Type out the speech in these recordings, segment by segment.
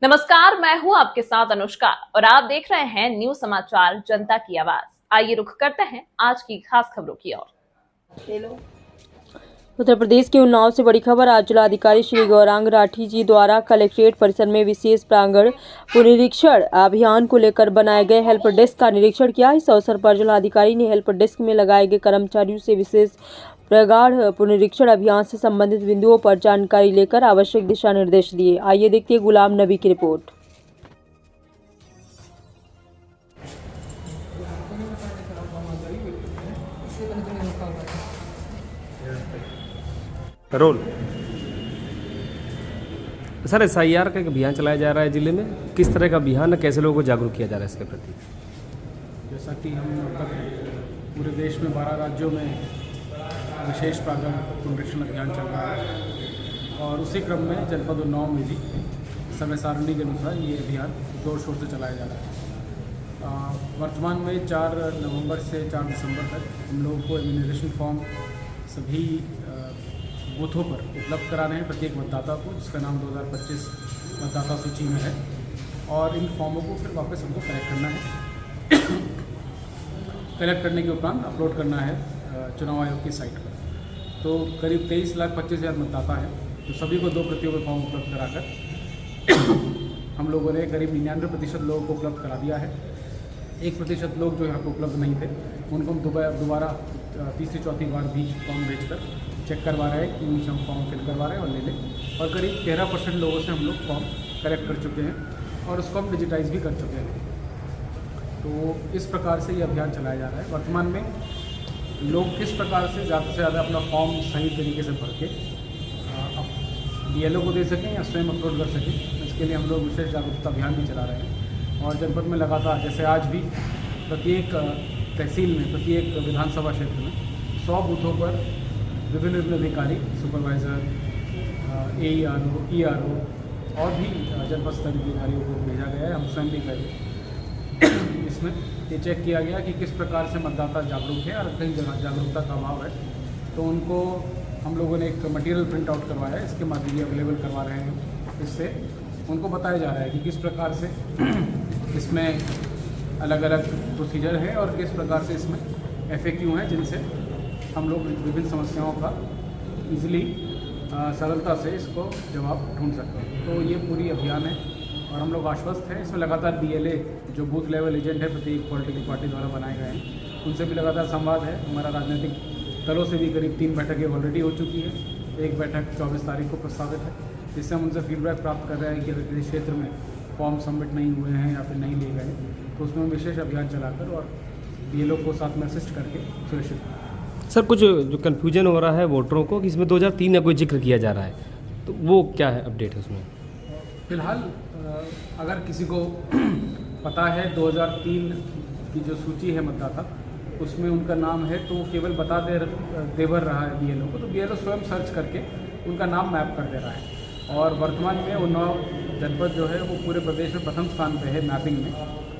नमस्कार, मैं हूं आपके साथ अनुष्का और आप देख रहे हैं न्यूज समाचार जनता की आवाज। आइए रुख करते हैं आज की खास खबरों की ओर। उत्तर प्रदेश के उन्नाव से बड़ी खबर। आज जिलाधिकारी श्री गौरांग राठी जी द्वारा कलेक्ट्रेट परिसर में विशेष प्रांगण पुनरीक्षण अभियान को लेकर बनाए गए हेल्प डेस्क का निरीक्षण किया। इस अवसर पर जिलाधिकारी ने हेल्प डेस्क में लगाए गए कर्मचारियों से विशेष प्रगाढ़ पुनरीक्षण अभियान से संबंधित बिंदुओं पर जानकारी लेकर आवश्यक दिशा निर्देश दिए। आइए देखते हैं गुलाम नबी की रिपोर्ट। रोल सर, SIR का एक अभियान चलाया जा रहा है जिले में। किस तरह का अभियान है, कैसे लोगों को जागरूक किया जा रहा है इसके प्रति? जैसा कि हम अब तक पूरे देश में 12 राज्यों में विशेष प्रांगण पुनरीक्षण अभियान चल रहा है और उसी क्रम में जनपद उन्नाव में भी समय सारणी के अनुसार ये अभियान जोर शोर से चलाया जा रहा है। वर्तमान में 4 नवंबर से 4 दिसंबर तक हम लोगों को इम्यूनाइजेशन फॉर्म सभी बूथों पर उपलब्ध कराने हैं प्रत्येक मतदाता को, जिसका नाम 2025 मतदाता सूची में है, और इन फॉर्मों को फिर वापस हमको कलेक्ट करना है। कलेक्ट करने के उपरांत अपलोड करना है चुनाव आयोग की साइट पर। तो करीब 23,25,000 मतदाता हैं, तो सभी को 2 प्रतियों में फॉर्म उपलब्ध कराकर हम लोगों ने करीब 99% लोगों को उपलब्ध करा दिया है। 1% लोग जो यहाँ पर उपलब्ध नहीं थे उनको हम दोबारा तीसरी चौथी बार भी फॉर्म भेजकर चेक करवा रहे हैं कि उनसे हम फॉर्म फिल करवा रहे हैं और ले लें। और करीब 13% लोगों से हम लोग फॉर्म कलेक्ट कर चुके हैं और उसको हम डिजिटाइज भी कर चुके हैं। तो इस प्रकार से ये अभियान चलाया जा रहा है। वर्तमान में लोग किस प्रकार से ज़्यादा अपना फॉर्म सही तरीके से भर के BLO को दे सकें या स्वयं अपलोड कर सकें, इसके लिए हम लोग विशेष जागरूकता अभियान भी चला रहे हैं। और जनपद में लगातार, जैसे आज भी प्रत्येक तहसील में, प्रत्येक विधानसभा क्षेत्र में 100 बूथों पर विभिन्न अधिकारी, सुपरवाइज़र, AERO, ERO और भी जनपद स्तरीय अधिकारियों को भेजा गया है। हम स्वयं भी गए। इसमें ये चेक किया गया कि किस प्रकार से मतदाता जागरूक है और कहीं जागरूकता का अभाव है, तो उनको हम लोगों ने एक मटेरियल प्रिंट आउट करवाया है। इसके माध्यम से अवेलेबल करवा रहे हैं। इससे उनको बताया जा रहा है कि किस प्रकार से इसमें अलग अलग प्रोसीजर है और किस प्रकार से इसमें FAQ हैं, जिनसे हम लोग विभिन्न समस्याओं का ईजिली सरलता से इसको जवाब ढूंढ सकते हैं। तो ये पूरी अभियान है और हम लोग आश्वस्त हैं। इसमें लगातार BLA जो बूथ लेवल एजेंट है प्रत्येक पॉलिटिकल पार्टी द्वारा बनाए गए हैं, उनसे भी लगातार संवाद है। हमारा राजनीतिक दलों से भी करीब 3 बैठकें ऑलरेडी हो चुकी है। एक बैठक 24 तारीख को प्रस्तावित है, जिससे हम उनसे फीडबैक प्राप्त कर रहे हैं कि अगर किसी क्षेत्र में फॉर्म सबमिट नहीं हुए हैं या फिर नहीं लिए गए तो उसमें विशेष अभियान चलाकर और BLO को साथ में असिस्ट करके सुनिश्चित। सर, कुछ जो कन्फ्यूजन हो रहा है वोटरों को कि इसमें 2003 का कोई जिक्र किया जा रहा है, तो वो क्या है, अपडेट है उसमें? फिलहाल अगर किसी को पता है 2003 की जो सूची है मतदाता, उसमें उनका नाम है, तो वो केवल बता देवर रहा है BLO को, तो BLO स्वयं सर्च करके उनका नाम मैप कर दे रहा है। और वर्तमान में उन्नाव जनपद जो है वो पूरे प्रदेश में प्रथम स्थान पे है मैपिंग में,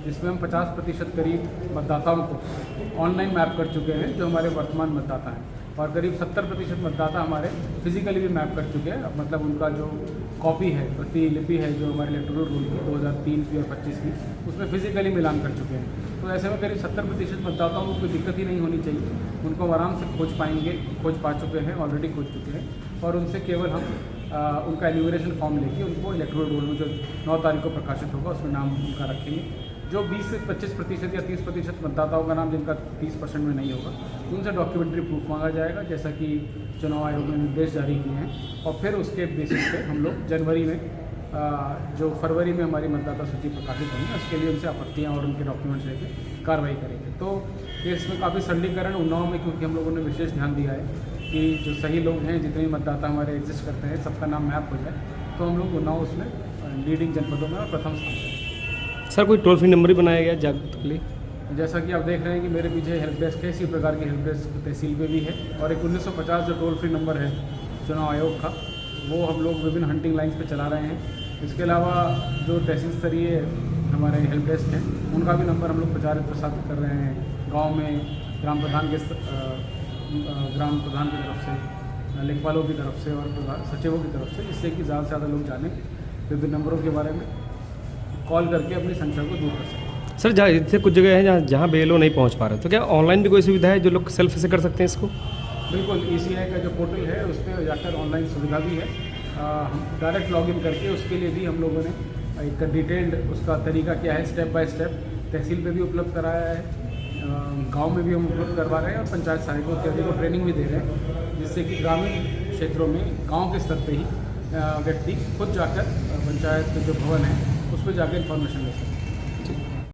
जिसमें हम 50% करीब मतदाताओं को ऑनलाइन मैप कर चुके हैं जो हमारे वर्तमान मतदाता हैं, और करीब 70% मतदाता हमारे फिजिकली भी मैप कर चुके हैं। मतलब उनका जो कॉपी है, प्रतिलिपि है जो हमारे इलेक्टोरल रोल की 2003 की और 25 की, उसमें फिजिकली मिलान कर चुके हैं। तो ऐसे में करीब 70% मतदाताओं को कोई दिक्कत ही नहीं होनी चाहिए। उनको हम आराम से खोज पा चुके हैं, ऑलरेडी खोज चुके हैं, और उनसे केवल हम उनका एन्यूमरेशन फॉर्म लेके उनको इलेक्टोरल रोल में जो 9 तारीख को प्रकाशित होगा उसमें नाम उनका रखेंगे। जो 20 से 25% या 30% मतदाताओं का नाम जिनका 30% में नहीं होगा, उनसे डॉक्यूमेंट्री प्रूफ मांगा जाएगा, जैसा कि चुनाव आयोग ने निर्देश जारी किए हैं। और फिर उसके बेसिस पे हम लोग जनवरी में जो फरवरी में हमारी मतदाता सूची प्रकाशित होंगी, उसके लिए उनसे आपत्तियाँ और उनके डॉक्यूमेंट्स लेके कार्रवाई करेंगे। तो ये इसमें काफ़ी सरलीकरण उन्नाव में, क्योंकि हम लोगों ने विशेष ध्यान दिया है कि जो सही लोग हैं, जितने भी मतदाता हमारे एग्जिस्ट करते हैं, सबका नाम मैप हो जाए। तो हम लोग उन्नाव उसमें लीडिंग जनपदों में और प्रथम स्थान पर। सर, कोई टोल फ्री नंबर भी बनाया गया जागरूकता के लिए? जैसा कि आप देख रहे हैं कि मेरे पीछे हेल्प डेस्क है, इसी प्रकार की हेल्प डेस्क तहसील पे भी है, और एक 1950 जो टोल फ्री नंबर है चुनाव आयोग का, वो हम लोग विभिन्न हंटिंग लाइन्स पे चला रहे हैं। इसके अलावा जो तहसील स्तरीय हमारे हेल्प डेस्क हैं, उनका भी नंबर हम लोग प्रचारित प्रसारित कर रहे हैं गाँव में, ग्राम प्रधान की तरफ से, लेखपालों की तरफ से और सचिवों की तरफ से, जिससे कि ज़्यादा से ज़्यादा लोग जानें विभिन्न नंबरों के बारे में कॉल करके अपनी संख्या को दूर कर सकते हैं। सर जहाँ जैसे कुछ जगह है जहाँ BLO नहीं पहुँच पा रहे, तो क्या ऑनलाइन भी कोई सुविधा है जो लोग सेल्फ से कर सकते हैं इसको? बिल्कुल, ECI का जो पोर्टल है उस पर जाकर ऑनलाइन सुविधा भी है। हम डायरेक्ट लॉगिन करके उसके लिए भी हम लोगों ने एक डिटेल्ड उसका तरीका क्या है, स्टेप बाय स्टेप तहसील पे भी उपलब्ध कराया है, गांव में भी हम उपलब्ध करवा रहे हैं और पंचायत सहायकों इत्यादि को ट्रेनिंग भी दे रहे हैं, जिससे कि ग्रामीण क्षेत्रों में गांव के स्तर पे ही व्यक्ति खुद जाकर पंचायत जो भवन है उस पर जाकर इन्फॉर्मेशन ले सकते हैं।